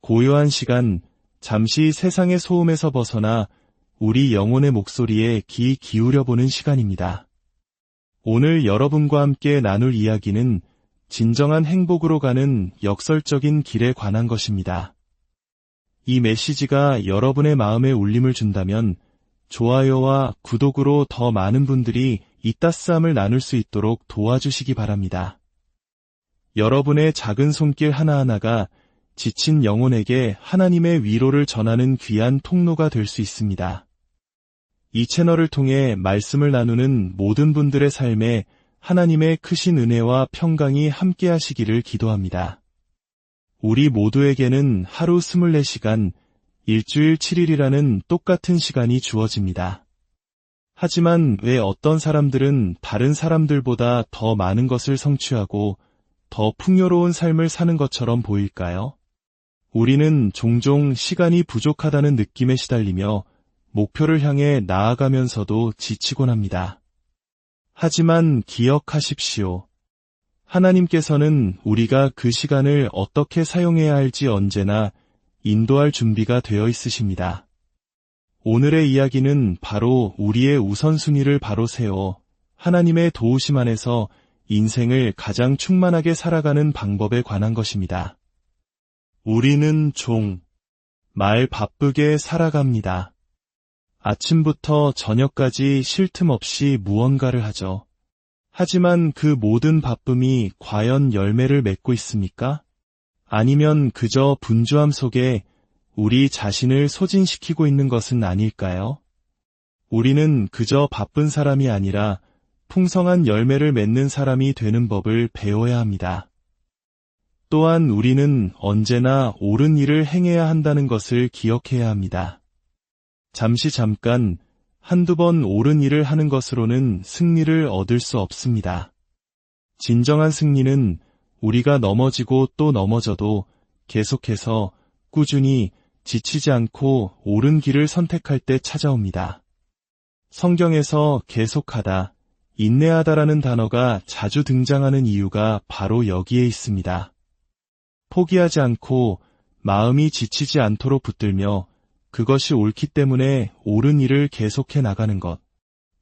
고요한 시간, 잠시 세상의 소음에서 벗어나 우리 영혼의 목소리에 귀 기울여보는 시간입니다. 오늘 여러분과 함께 나눌 이야기는 진정한 행복으로 가는 역설적인 길에 관한 것입니다. 이 메시지가 여러분의 마음에 울림을 준다면 좋아요와 구독으로 더 많은 분들이 이 따스함을 나눌 수 있도록 도와주시기 바랍니다. 여러분의 작은 손길 하나하나가 지친 영혼에게 하나님의 위로를 전하는 귀한 통로가 될 수 있습니다. 이 채널을 통해 말씀을 나누는 모든 분들의 삶에 하나님의 크신 은혜와 평강이 함께하시기를 기도합니다. 우리 모두에게는 하루 24시간, 일주일 7일이라는 똑같은 시간이 주어집니다. 하지만 왜 어떤 사람들은 다른 사람들보다 더 많은 것을 성취하고 더 풍요로운 삶을 사는 것처럼 보일까요? 우리는 종종 시간이 부족하다는 느낌에 시달리며 목표를 향해 나아가면서도 지치곤 합니다. 하지만 기억하십시오. 하나님께서는 우리가 그 시간을 어떻게 사용해야 할지 언제나 인도할 준비가 되어 있으십니다. 오늘의 이야기는 바로 우리의 우선순위를 바로 세워 하나님의 도우심 안에서 인생을 가장 충만하게 살아가는 방법에 관한 것입니다. 우리는 말 바쁘게 살아갑니다. 아침부터 저녁까지 쉴 틈 없이 무언가를 하죠. 하지만 그 모든 바쁨이 과연 열매를 맺고 있습니까? 아니면 그저 분주함 속에 우리 자신을 소진시키고 있는 것은 아닐까요? 우리는 그저 바쁜 사람이 아니라 풍성한 열매를 맺는 사람이 되는 법을 배워야 합니다. 또한 우리는 언제나 옳은 일을 행해야 한다는 것을 기억해야 합니다. 잠깐, 한두 번 옳은 일을 하는 것으로는 승리를 얻을 수 없습니다. 진정한 승리는 우리가 넘어지고 또 넘어져도 계속해서 꾸준히 지치지 않고 옳은 길을 선택할 때 찾아옵니다. 성경에서 계속하다, 인내하다라는 단어가 자주 등장하는 이유가 바로 여기에 있습니다. 포기하지 않고 마음이 지치지 않도록 붙들며 그것이 옳기 때문에 옳은 일을 계속해 나가는 것.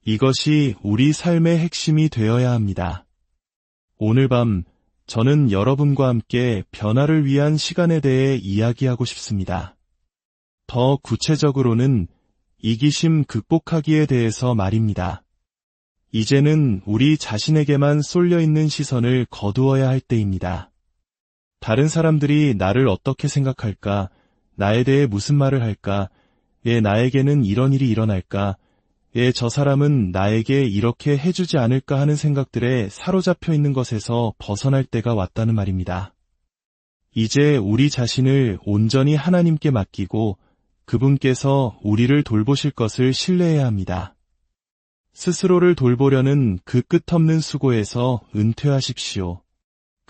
이것이 우리 삶의 핵심이 되어야 합니다. 오늘 밤 저는 여러분과 함께 변화를 위한 시간에 대해 이야기하고 싶습니다. 더 구체적으로는 이기심 극복하기에 대해서 말입니다. 이제는 우리 자신에게만 쏠려 있는 시선을 거두어야 할 때입니다. 다른 사람들이 나를 어떻게 생각할까? 나에 대해 무슨 말을 할까? 왜 나에게는 이런 일이 일어날까? 왜 저 사람은 나에게 이렇게 해주지 않을까 하는 생각들에 사로잡혀 있는 것에서 벗어날 때가 왔다는 말입니다. 이제 우리 자신을 온전히 하나님께 맡기고 그분께서 우리를 돌보실 것을 신뢰해야 합니다. 스스로를 돌보려는 그 끝없는 수고에서 은퇴하십시오.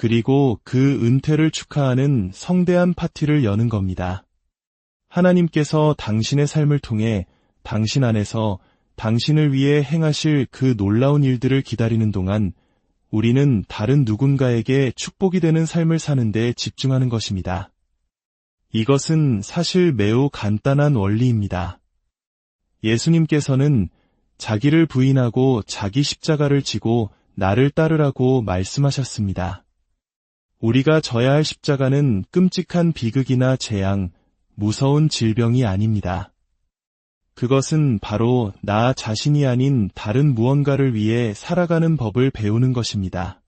그리고 그 은퇴를 축하하는 성대한 파티를 여는 겁니다. 하나님께서 당신의 삶을 통해 당신 안에서 당신을 위해 행하실 그 놀라운 일들을 기다리는 동안 우리는 다른 누군가에게 축복이 되는 삶을 사는 데 집중하는 것입니다. 이것은 사실 매우 간단한 원리입니다. 예수님께서는 자기를 부인하고 자기 십자가를 지고 나를 따르라고 말씀하셨습니다. 우리가 져야 할 십자가는 끔찍한 비극이나 재앙, 무서운 질병이 아닙니다. 그것은 바로 나 자신이 아닌 다른 무언가를 위해 살아가는 법을 배우는 것입니다.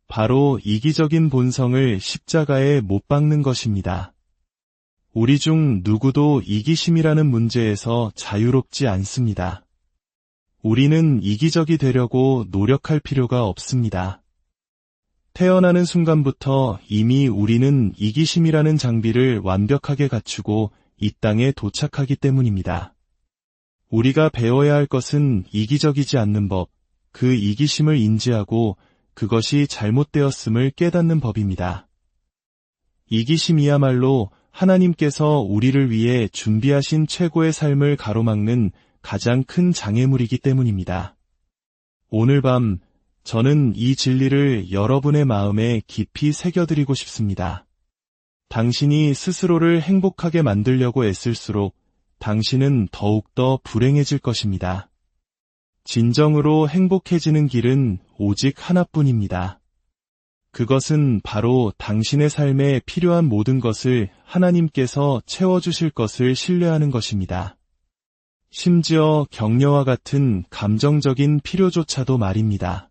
바로 이기적인 본성을 십자가에 못 박는 것입니다. 우리 중 누구도 이기심이라는 문제에서 자유롭지 않습니다. 우리는 이기적이 되려고 노력할 필요가 없습니다. 태어나는 순간부터 이미 우리는 이기심이라는 장비를 완벽하게 갖추고 이 땅에 도착하기 때문입니다. 우리가 배워야 할 것은 이기적이지 않는 법, 그 이기심을 인지하고 그것이 잘못되었음을 깨닫는 법입니다. 이기심이야말로 하나님께서 우리를 위해 준비하신 최고의 삶을 가로막는 가장 큰 장애물이기 때문입니다. 오늘 밤 저는 이 진리를 여러분의 마음에 깊이 새겨드리고 싶습니다. 당신이 스스로를 행복하게 만들려고 애쓸수록 당신은 더욱더 불행해질 것입니다. 진정으로 행복해지는 길은 오직 하나뿐입니다. 그것은 바로 당신의 삶에 필요한 모든 것을 하나님께서 채워주실 것을 신뢰하는 것입니다. 심지어 격려와 같은 감정적인 필요조차도 말입니다.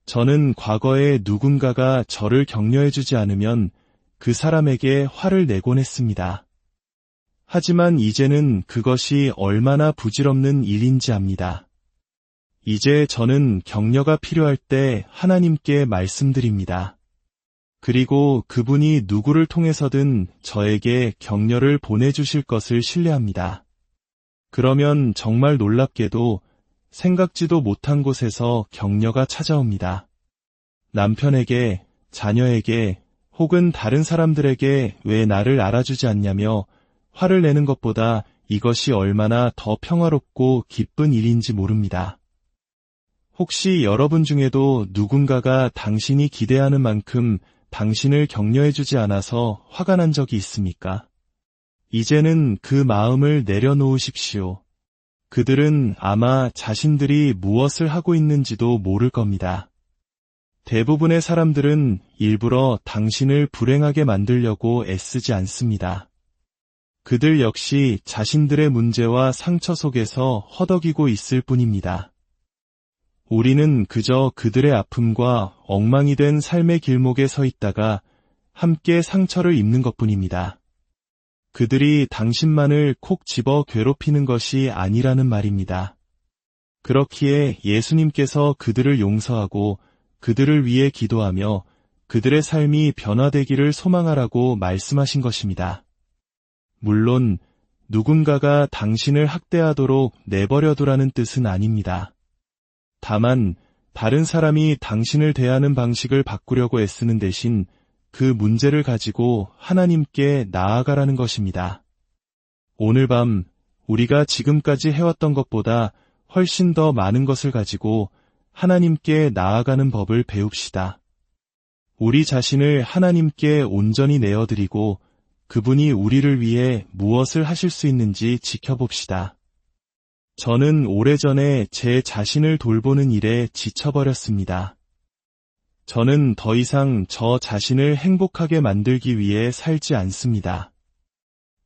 저는 과거에 누군가가 저를 격려해주지 않으면 그 사람에게 화를 내곤 했습니다. 하지만 이제는 그것이 얼마나 부질없는 일인지 압니다. 이제 저는 격려가 필요할 때 하나님께 말씀드립니다. 그리고 그분이 누구를 통해서든 저에게 격려를 보내주실 것을 신뢰합니다. 그러면 정말 놀랍게도 생각지도 못한 곳에서 격려가 찾아옵니다. 남편에게, 자녀에게, 혹은 다른 사람들에게 왜 나를 알아주지 않냐며 화를 내는 것보다 이것이 얼마나 더 평화롭고 기쁜 일인지 모릅니다. 혹시 여러분 중에도 누군가가 당신이 기대하는 만큼 당신을 격려해주지 않아서 화가 난 적이 있습니까? 이제는 그 마음을 내려놓으십시오. 그들은 아마 자신들이 무엇을 하고 있는지도 모를 겁니다. 대부분의 사람들은 일부러 당신을 불행하게 만들려고 애쓰지 않습니다. 그들 역시 자신들의 문제와 상처 속에서 허덕이고 있을 뿐입니다. 우리는 그저 그들의 아픔과 엉망이 된 삶의 길목에 서 있다가 함께 상처를 입는 것뿐입니다. 그들이 당신만을 콕 집어 괴롭히는 것이 아니라는 말입니다. 그렇기에 예수님께서 그들을 용서하고 그들을 위해 기도하며 그들의 삶이 변화되기를 소망하라고 말씀하신 것입니다. 물론 누군가가 당신을 학대하도록 내버려두라는 뜻은 아닙니다. 다만 다른 사람이 당신을 대하는 방식을 바꾸려고 애쓰는 대신 그 문제를 가지고 하나님께 나아가라는 것입니다. 오늘 밤 우리가 지금까지 해왔던 것보다 훨씬 더 많은 것을 가지고 하나님께 나아가는 법을 배웁시다. 우리 자신을 하나님께 온전히 내어드리고 그분이 우리를 위해 무엇을 하실 수 있는지 지켜봅시다. 저는 오래전에 제 자신을 돌보는 일에 지쳐버렸습니다. 저는 더 이상 저 자신을 행복하게 만들기 위해 살지 않습니다.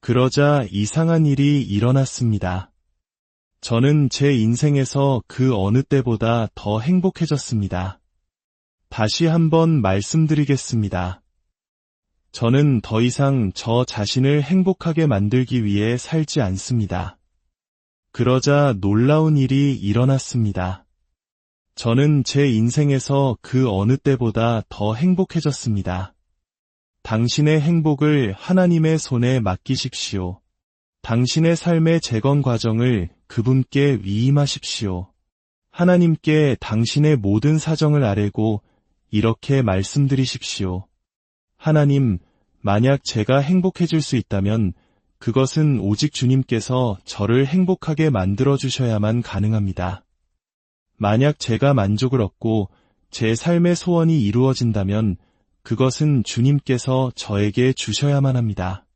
그러자 이상한 일이 일어났습니다. 저는 제 인생에서 그 어느 때보다 더 행복해졌습니다. 다시 한번 말씀드리겠습니다. 저는 더 이상 저 자신을 행복하게 만들기 위해 살지 않습니다. 그러자 놀라운 일이 일어났습니다. 저는 제 인생에서 그 어느 때보다 더 행복해졌습니다. 당신의 행복을 하나님의 손에 맡기십시오. 당신의 삶의 재건 과정을 그분께 위임하십시오. 하나님께 당신의 모든 사정을 아뢰고 이렇게 말씀드리십시오. 하나님, 만약 제가 행복해질 수 있다면 그것은 오직 주님께서 저를 행복하게 만들어주셔야만 가능합니다. 만약 제가 만족을 얻고 제 삶의 소원이 이루어진다면 그것은 주님께서 저에게 주셔야만 합니다.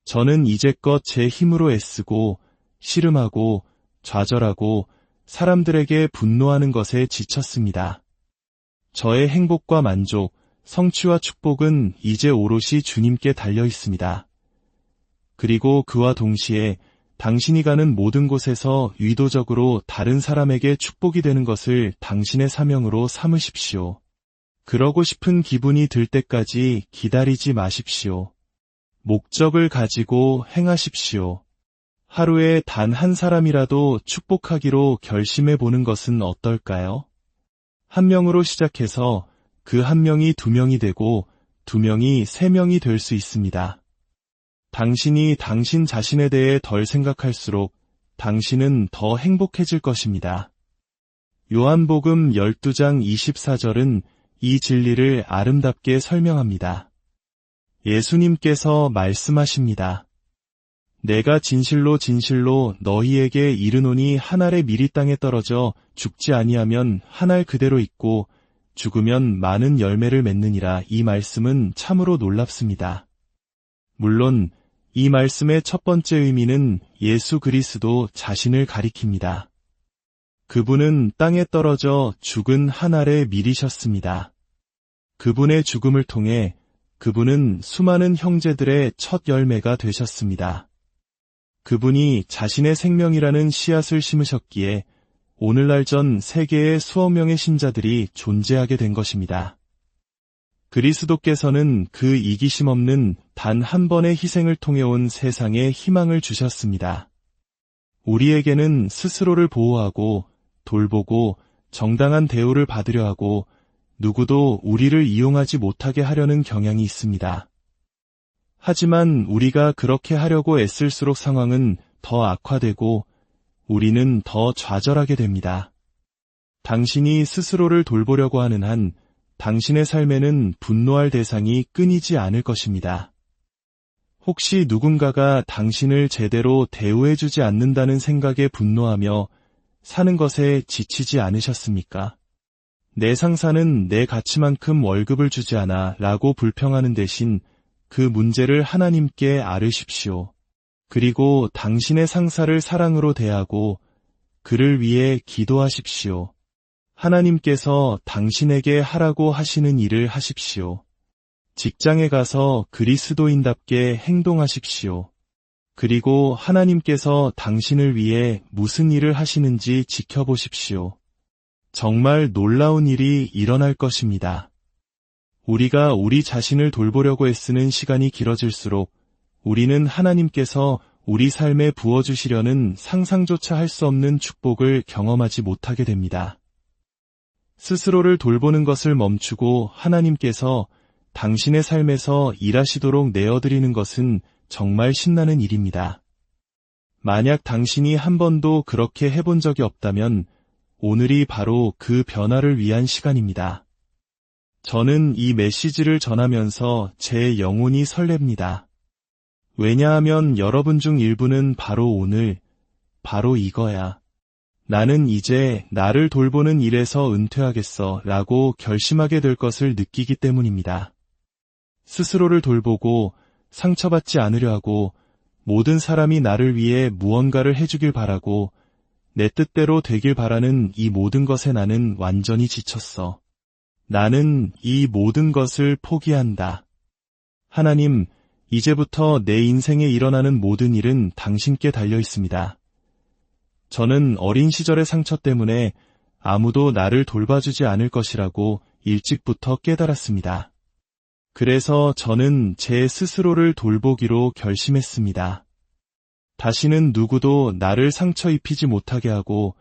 저는 이제껏 제 힘으로 애쓰고 씨름하고 좌절하고 사람들에게 분노하는 것에 지쳤습니다. 저의 행복과 만족, 성취와 축복은 이제 오롯이 주님께 달려 있습니다. 그리고 그와 동시에 당신이 가는 모든 곳에서 의도적으로 다른 사람에게 축복이 되는 것을 당신의 사명으로 삼으십시오. 그러고 싶은 기분이 들 때까지 기다리지 마십시오. 목적을 가지고 행하십시오. 하루에 단 한 사람이라도 축복하기로 결심해 보는 것은 어떨까요? 한 명으로 시작해서 그 한 명이 두 명이 되고 두 명이 세 명이 될 수 있습니다. 당신이 당신 자신에 대해 덜 생각할수록 당신은 더 행복해질 것입니다. 요한복음 12장 24절은 이 진리를 아름답게 설명합니다. 예수님께서 말씀하십니다. 내가 진실로 진실로 너희에게 이르노니 한 알의 밀이 땅에 떨어져 죽지 아니하면 한 알 그대로 있고 죽으면 많은 열매를 맺느니라. 이 말씀은 참으로 놀랍습니다. 물론 이 말씀의 첫 번째 의미는 예수 그리스도 자신을 가리킵니다. 그분은 땅에 떨어져 죽은 한 알의 밀이셨습니다. 그분의 죽음을 통해 그분은 수많은 형제들의 첫 열매가 되셨습니다. 그분이 자신의 생명이라는 씨앗을 심으셨기에 오늘날 전 세계의 수억 명의 신자들이 존재하게 된 것입니다. 그리스도께서는 그 이기심 없는 단 한 번의 희생을 통해 온 세상에 희망을 주셨습니다. 우리에게는 스스로를 보호하고 돌보고 정당한 대우를 받으려 하고 누구도 우리를 이용하지 못하게 하려는 경향이 있습니다. 하지만 우리가 그렇게 하려고 애쓸수록 상황은 더 악화되고 우리는 더 좌절하게 됩니다. 당신이 스스로를 돌보려고 하는 한 당신의 삶에는 분노할 대상이 끊이지 않을 것입니다. 혹시 누군가가 당신을 제대로 대우해주지 않는다는 생각에 분노하며 사는 것에 지치지 않으셨습니까? 내 상사는 내 가치만큼 월급을 주지 않아 라고 불평하는 대신 그 문제를 하나님께 아뢰십시오. 그리고 당신의 상사를 사랑으로 대하고 그를 위해 기도하십시오. 하나님께서 당신에게 하라고 하시는 일을 하십시오. 직장에 가서 그리스도인답게 행동하십시오. 그리고 하나님께서 당신을 위해 무슨 일을 하시는지 지켜보십시오. 정말 놀라운 일이 일어날 것입니다. 우리가 우리 자신을 돌보려고 애쓰는 시간이 길어질수록 우리는 하나님께서 우리 삶에 부어주시려는 상상조차 할 수 없는 축복을 경험하지 못하게 됩니다. 스스로를 돌보는 것을 멈추고 하나님께서 당신의 삶에서 일하시도록 내어드리는 것은 정말 신나는 일입니다. 만약 당신이 한 번도 그렇게 해본 적이 없다면 오늘이 바로 그 변화를 위한 시간입니다. 저는 이 메시지를 전하면서 제 영혼이 설렙니다. 왜냐하면 여러분 중 일부는 바로 오늘, 바로 이거야. 나는 이제 나를 돌보는 일에서 은퇴하겠어 라고 결심하게 될 것을 느끼기 때문입니다. 스스로를 돌보고 상처받지 않으려 하고 모든 사람이 나를 위해 무언가를 해주길 바라고 내 뜻대로 되길 바라는 이 모든 것에 나는 완전히 지쳤어. 나는 이 모든 것을 포기한다. 하나님, 이제부터 내 인생에 일어나는 모든 일은 당신께 달려 있습니다. 저는 어린 시절의 상처 때문에 아무도 나를 돌봐주지 않을 것이라고 일찍부터 깨달았습니다. 그래서 저는 제 스스로를 돌보기로 결심했습니다. 다시는 누구도 나를 상처 입히지 못하게 하고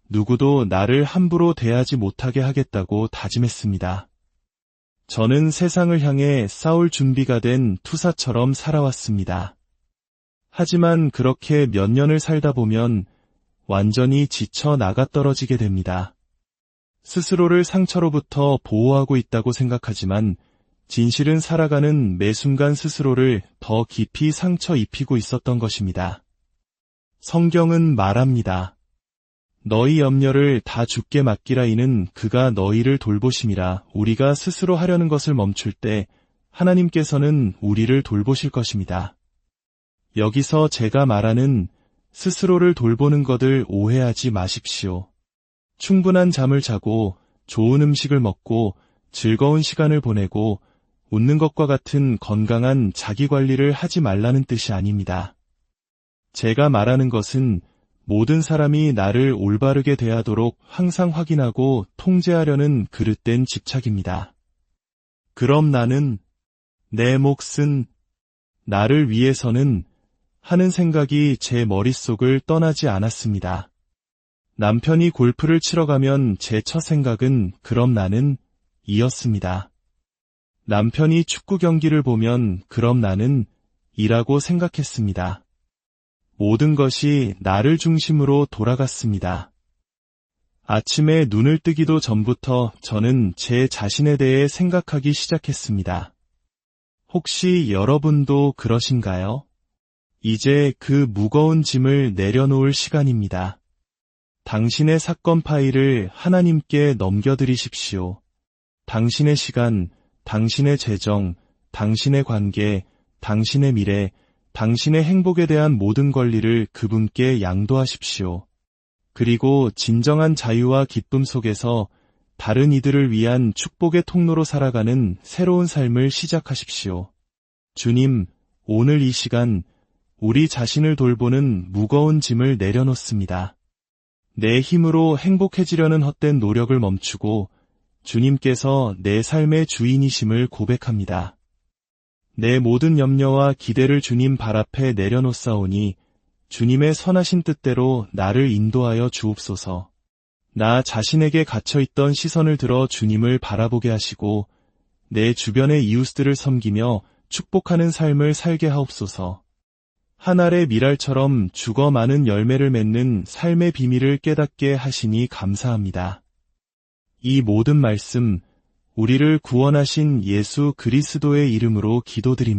누구도 나를 함부로 대하지 못하게 하겠다고 다짐했습니다. 저는 세상을 향해 싸울 준비가 된 투사처럼 살아왔습니다. 하지만 그렇게 몇 년을 살다 보면 완전히 지쳐 나가떨어지게 됩니다. 스스로를 상처로부터 보호하고 있다고 생각하지만 진실은 살아가는 매 순간 스스로를 더 깊이 상처 입히고 있었던 것입니다. 성경은 말합니다. 너희 염려를 다 주께 맡기라 이는 그가 너희를 돌보심이라. 우리가 스스로 하려는 것을 멈출 때 하나님께서는 우리를 돌보실 것입니다. 여기서 제가 말하는 스스로를 돌보는 것을 오해하지 마십시오. 충분한 잠을 자고 좋은 음식을 먹고 즐거운 시간을 보내고 웃는 것과 같은 건강한 자기관리를 하지 말라는 뜻이 아닙니다. 제가 말하는 것은 모든 사람이 나를 올바르게 대하도록 항상 확인하고 통제하려는 그릇된 집착입니다. 그럼 나는 내 몫은 나를 위해서는 하는 생각이 제 머릿속을 떠나지 않았습니다. 남편이 골프를 치러 가면 제 첫 생각은 그럼 나는 이었습니다. 남편이 축구 경기를 보면 그럼 나는 이라고 생각했습니다. 모든 것이 나를 중심으로 돌아갔습니다. 아침에 눈을 뜨기도 전부터 저는 제 자신에 대해 생각하기 시작했습니다. 혹시 여러분도 그러신가요? 이제 그 무거운 짐을 내려놓을 시간입니다. 당신의 사건 파일을 하나님께 넘겨드리십시오. 당신의 시간, 당신의 재정, 당신의 관계, 당신의 미래, 당신의 행복에 대한 모든 권리를 그분께 양도하십시오. 그리고 진정한 자유와 기쁨 속에서 다른 이들을 위한 축복의 통로로 살아가는 새로운 삶을 시작하십시오. 주님, 오늘 이 시간 우리 자신을 돌보는 무거운 짐을 내려놓습니다. 내 힘으로 행복해지려는 헛된 노력을 멈추고 주님께서 내 삶의 주인이심을 고백합니다. 내 모든 염려와 기대를 주님 발 앞에 내려놓사오니 주님의 선하신 뜻대로 나를 인도하여 주옵소서. 나 자신에게 갇혀있던 시선을 들어 주님을 바라보게 하시고 내 주변의 이웃들을 섬기며 축복하는 삶을 살게 하옵소서. 한 알의 밀알처럼 죽어 많은 열매를 맺는 삶의 비밀을 깨닫게 하시니 감사합니다. 이 모든 말씀, 우리를 구원하신 예수 그리스도의 이름으로 기도드립니다.